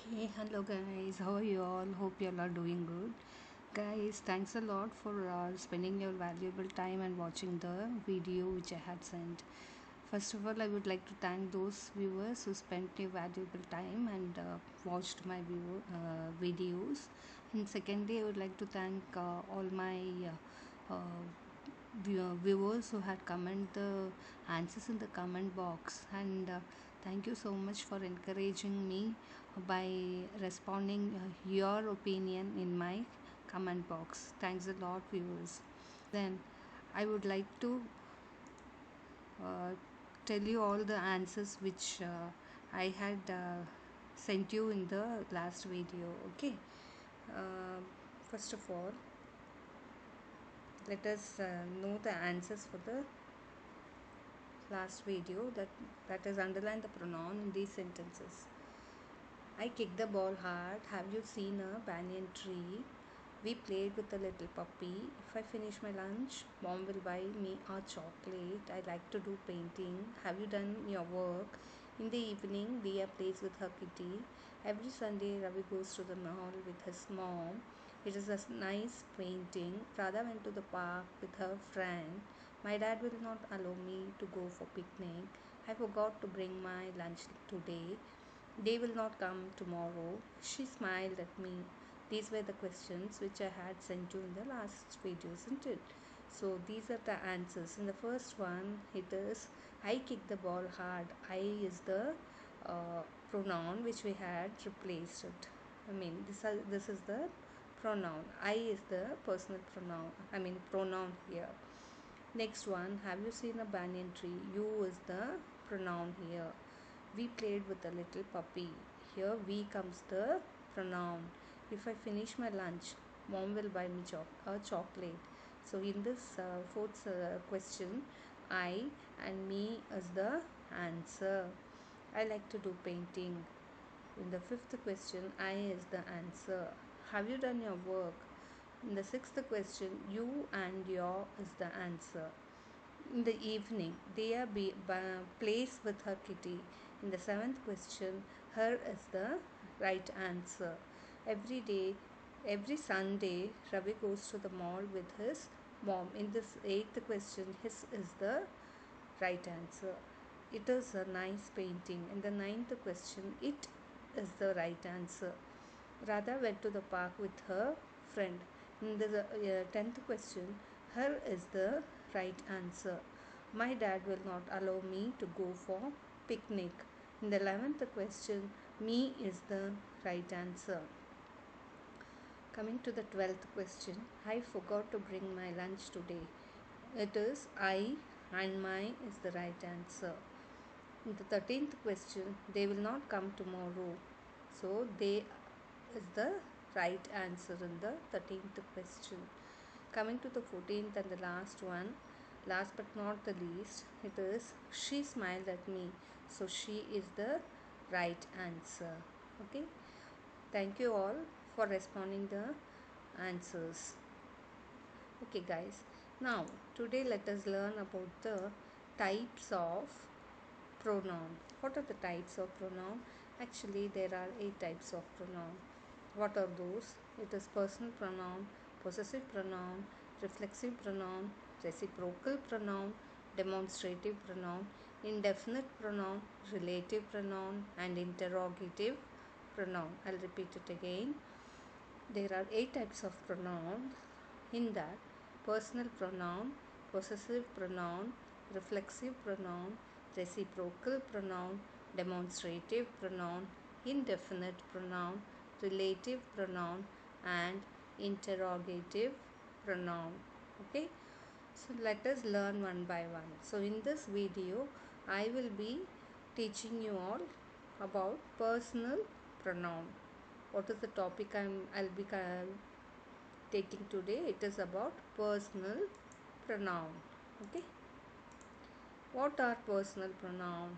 Hey, hello guys, how are you all? Hope you all are doing good. Guys, thanks a lot for spending your valuable time and watching the video which I had sent. First of all, I would like to thank those viewers who spent their valuable time and watched my videos. And secondly, I would like to thank all my viewers who had comment the answers in the comment box, and thank you so much for encouraging me by responding your opinion in my comment box. Thanks a lot, viewers. Then I would like to uh, tell you all the answers which I had sent you in the last video. Okay, uh, first of all, let us know the answers for the last video. That is, underline the pronoun in these sentences. I kicked the ball hard. Have you seen a banyan tree? We played with a little puppy. If I finish my lunch, mom will buy me a chocolate. I like to do painting. Have you done your work? In the evening, Dia plays with her kitty. Every Sunday, Ravi goes to the mall with his mom. It is a nice painting. Radha went to the park with her friend. My dad will not allow me to go for picnic. I forgot to bring my lunch today. They will not come tomorrow. She smiled at me. These were the questions which I had sent you in the last video, isn't it? So these are the answers. In the first one, it is I kicked the ball hard. I is the pronoun which we had replaced it. This is the pronoun. I is the personal pronoun. Pronoun here. Next one, have you seen a banyan tree? You is the pronoun here. We played with a little puppy. Here we comes the pronoun. If I finish my lunch, mom will buy me a chocolate. So in this fourth question, I and me is the answer. I like to do painting. In the fifth question, I is the answer. Have you done your work? In the sixth question, you and your is the answer. In the evening, Dia plays with her kitty. In the seventh question, her is the right answer. Every Sunday, Ravi goes to the mall with his mom. In this eighth question, his is the right answer. It is a nice painting. In the ninth question, it is the right answer. Radha went to the park with her friend. In the 10th question, her is the right answer. My dad will not allow me to go for picnic. In the 11th question, me is the right answer. Coming to the 12th question, I forgot to bring my lunch today. It is I and my is the right answer. In the 13th question, they will not come tomorrow. So they is the right answer in the 13th question. Coming to the 14th and the last one, last but not the least, it is she smiled at me. So she is the right answer. Okay. Thank you all for responding the answers. Okay guys. Now today let us learn about the types of pronoun. What are the types of pronoun? Actually there are 8 types of pronoun. What are those? It is personal pronoun, possessive pronoun, reflexive pronoun, reciprocal pronoun, demonstrative pronoun, indefinite pronoun, relative pronoun, and interrogative pronoun. I'll repeat it again. There are 8 types of pronoun. In that, personal pronoun, possessive pronoun, reflexive pronoun, reciprocal pronoun, demonstrative pronoun, indefinite pronoun, relative pronoun, and interrogative pronoun. Okay, so let us learn one by one. So in this video I will be teaching you all about personal pronoun. What is the topic I'll be taking today? It is about personal pronoun. Okay, what are personal pronoun?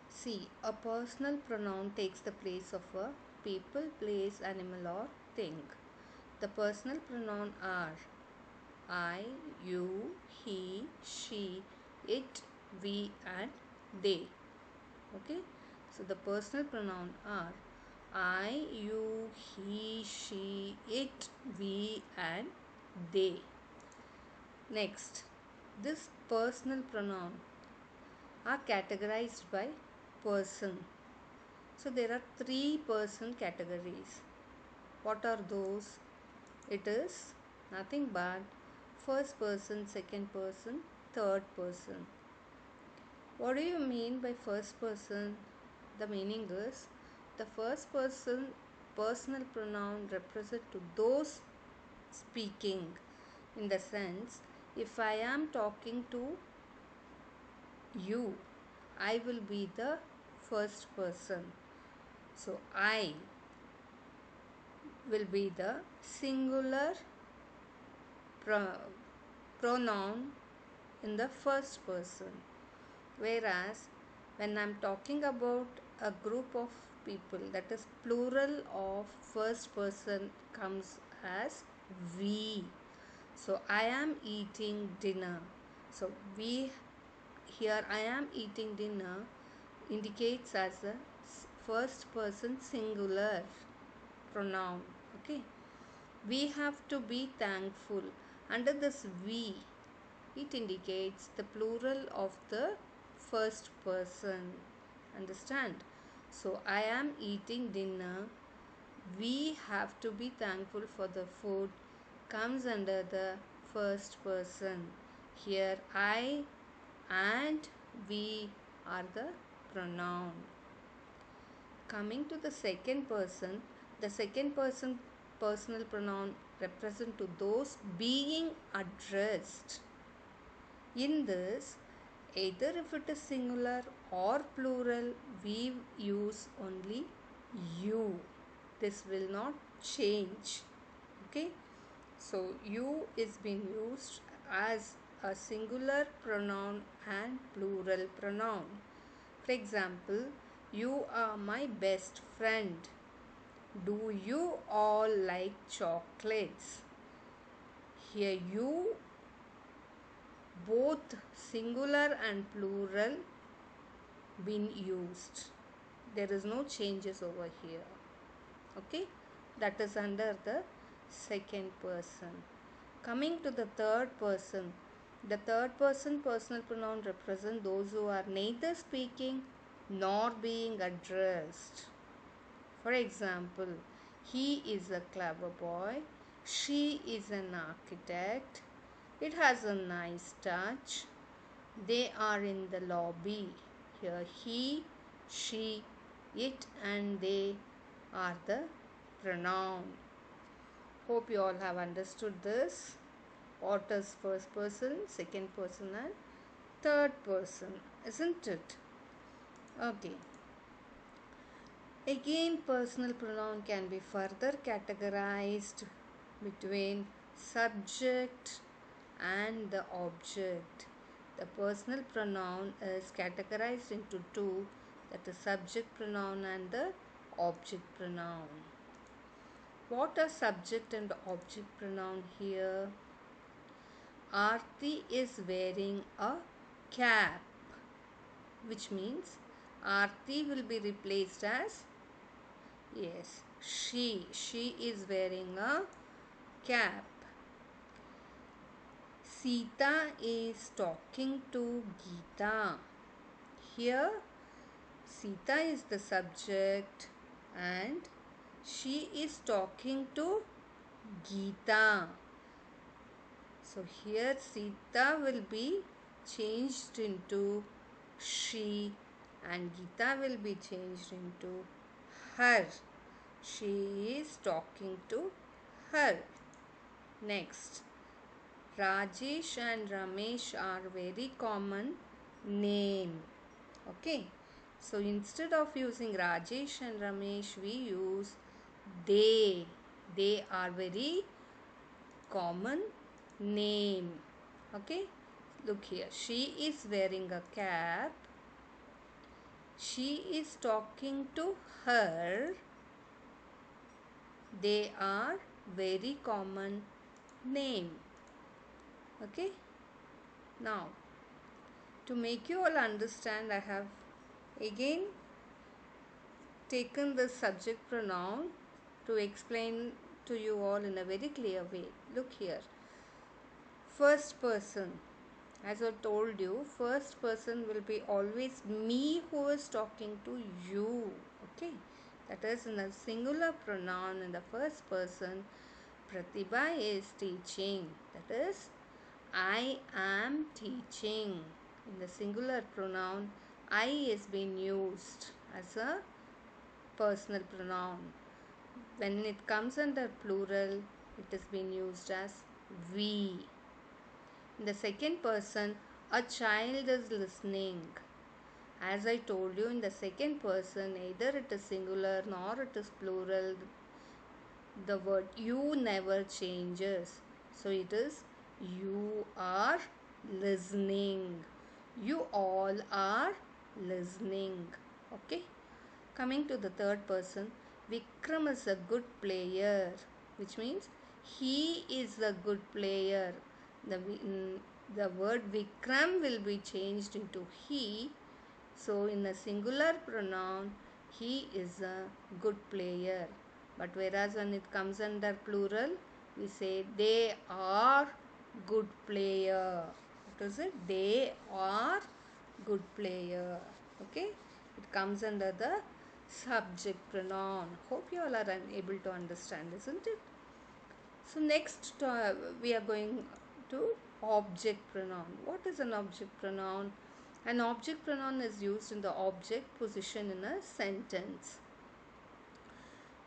See, a personal pronoun takes the place of a people, place, animal, or thing. The personal pronoun are I, you, he, she, it, we, and they. Okay, So the personal pronoun are I, you, he, she, it, we and they. Next, this personal pronoun are categorized by person. So there are 3 person categories. What are those? It is nothing but first person, second person, third person. What do you mean by first person? The meaning is the first person personal pronoun represent to those speaking. In the sense, if I am talking to you, I will be the first person. So I will be the singular pronoun in the first person. Whereas when I am talking about a group of people, that is plural of first person comes as we. So I am eating dinner. So we, here I am eating dinner indicates as a first person singular pronoun. Okay. We have to be thankful. Under this we, it indicates the plural of the first person. Understand? So I am eating dinner. We have to be thankful for the food comes under the first person. Here I and we are the pronoun. Coming to the second person personal pronoun represent to those being addressed. In this, either if it is singular or plural, we use only you. This will not change. Okay. So you is being used as a singular pronoun and plural pronoun. For example, you are my best friend. Do you all like chocolates? Here you, both singular and plural been used. There is no changes over here. Okay, that is under the second person. Coming to the third person, the third person personal pronoun represent those who are neither speaking nor being addressed. For example, he is a clever boy, she is an architect, it has a nice touch, they are in the lobby. Here he, she, it and they are the pronoun. Hope you all have understood this. What is first person, second person and third person, isn't it? Okay. Again, personal pronoun can be further categorized between subject and the object. The personal pronoun is categorized into 2, that is subject pronoun and the object pronoun. What are subject and object pronoun here? Aarti is wearing a cap, which means Aarti will be replaced as, yes, she. She is wearing a cap. Sita is talking to Geeta. Here, Sita is the subject and she is talking to Geeta. So here Sita will be changed into she and Geeta will be changed into her. She is talking to her. Next, Rajesh and Ramesh are very common name. Okay. So instead of using Rajesh and Ramesh, we use they. They are very common name. Okay. Look here. She is wearing a cap. She is talking to her. They are very common name. Okay. Now, to make you all understand, I have again taken the subject pronoun to explain to you all in a very clear way. Look here. First person. As I told you, first person will be always me who is talking to you. Okay. That is in a singular pronoun in the first person. Pratibha is teaching. That is, I am teaching. In the singular pronoun, I is being used as a personal pronoun. When it comes under plural, it is being used as we. In the second person, a child is listening. As I told you, in the second person, either it is singular nor it is plural, the word you never changes. So it is you are listening. You all are listening. Okay. Coming to the third person, Vikram is a good player, which means he is a good player. The word Vikram will be changed into he. So in a singular pronoun, he is a good player. But whereas when it comes under plural, we say they are good player. What is it? They are good player. Okay. It comes under the subject pronoun. Hope you all are able to understand, isn't it? So next we are going to object pronoun. What is an object pronoun? An object pronoun is used in the object position in a sentence.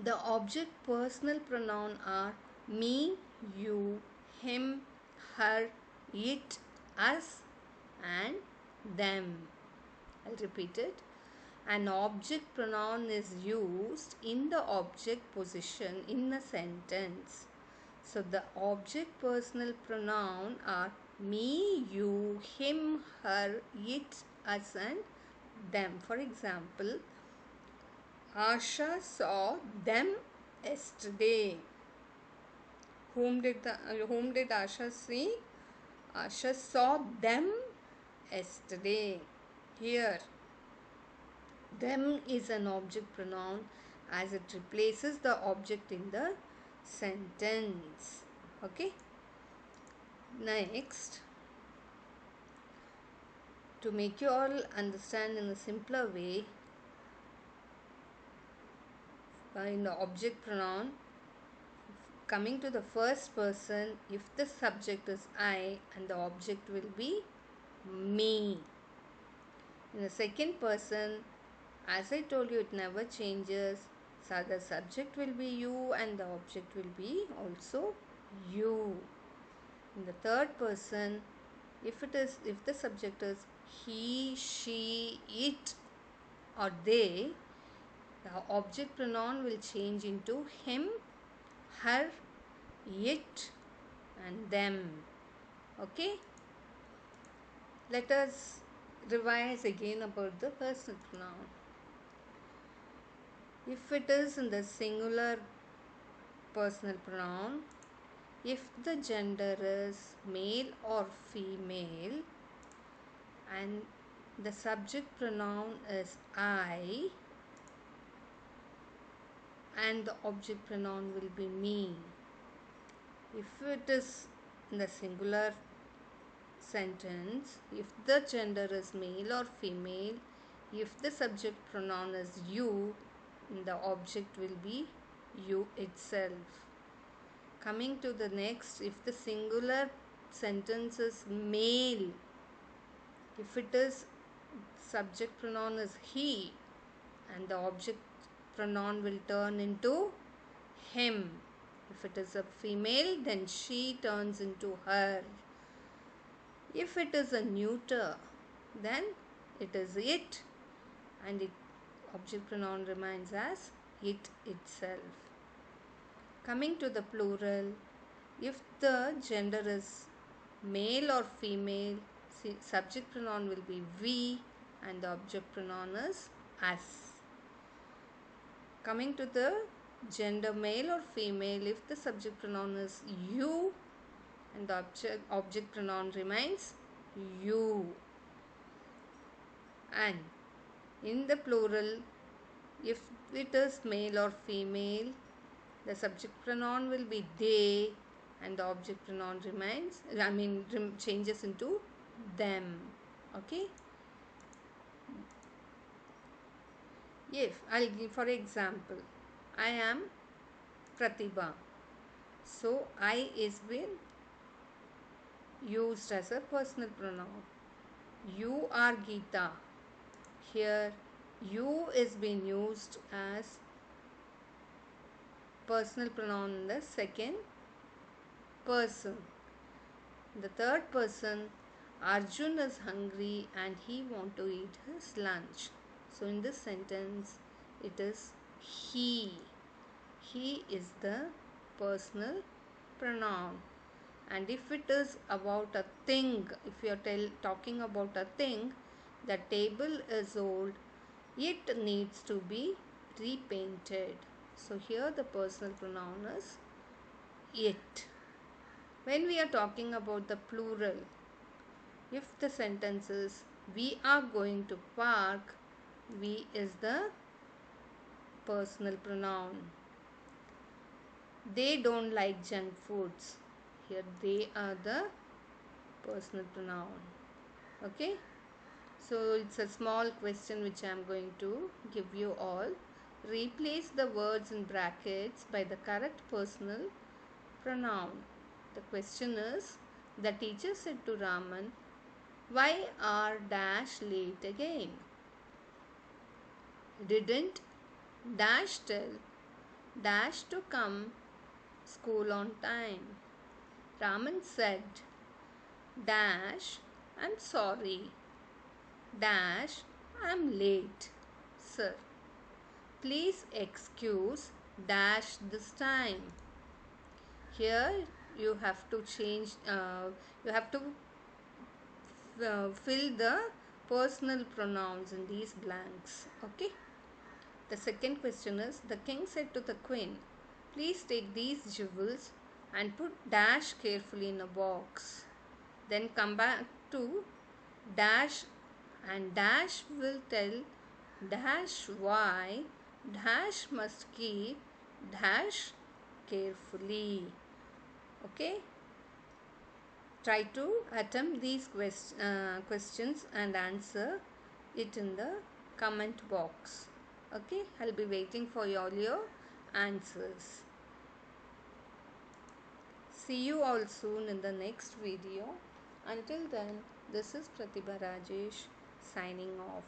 The object personal pronoun are me, you, him, her, it, us and them. I'll repeat it. An object pronoun is used in the object position in a sentence. So the object personal pronoun are me, you, him, her, it, us and them. For example, Asha saw them yesterday. Whom did Asha see? Asha saw them yesterday. Here, them is an object pronoun as it replaces the object in the sentence. Okay. Next, to make you all understand in a simpler way, in the object pronoun, coming to the first person, if the subject is I and the object will be me. In the second person, as I told you, it never changes. So the subject will be you and the object will be also you. In the third person, if the subject is he, she, it or they, the object pronoun will change into him, her, it and them. Okay. Let us revise again about the personal pronoun. If it is in the singular personal pronoun, if the gender is male or female and the subject pronoun is I and the object pronoun will be me. If it is in the singular sentence, if the gender is male or female, if the subject pronoun is you, the object will be you itself. Coming to the next, if the singular sentence is male, if it is subject pronoun is he and the object pronoun will turn into him. If it is a female, then she turns into her. If it is a neuter, then it is it and it object pronoun remains as it itself. Coming to the plural, if the gender is male or female, subject pronoun will be we and the object pronoun is us. Coming to the gender male or female, if the subject pronoun is you and the object pronoun remains you. And in the plural, If it is male or female, the subject pronoun will be they, and the object pronoun changes into them. Okay. If I'll give for example, I am Pratibha. So I is been used as a personal pronoun. You are Geeta. Here you is being used as personal pronoun in the second person. The third person, Arjun is hungry and he want to eat his lunch. So in this sentence it is he. He is the personal pronoun. And if it is about a thing, if you are talking about a thing, the table is old, it needs to be repainted. So here the personal pronoun is it. When we are talking about the plural, if the sentence is we are going to park, we is the personal pronoun. They don't like junk foods. Here they are the personal pronoun. Okay. So it's a small question which I am going to give you all. Replace the words in brackets by the correct personal pronoun. The question is, the teacher said to Raman, why are dash late again? Didn't dash tell dash to come school on time? Raman said, dash, I'm sorry. Dash, I'm late, sir. Please excuse dash this time. Here you have to change, you have to fill the personal pronouns in these blanks. Okay. The second question is, the king said to the queen, please take these jewels and put dash carefully in a box. Then come back to dash, and dash will tell dash why dash must keep dash carefully. Okay. Try to attempt these questions and answer it in the comment box. Okay. I'll be waiting for all your answers. See you all soon in the next video. Until then, this is Pratibha Rajesh signing off.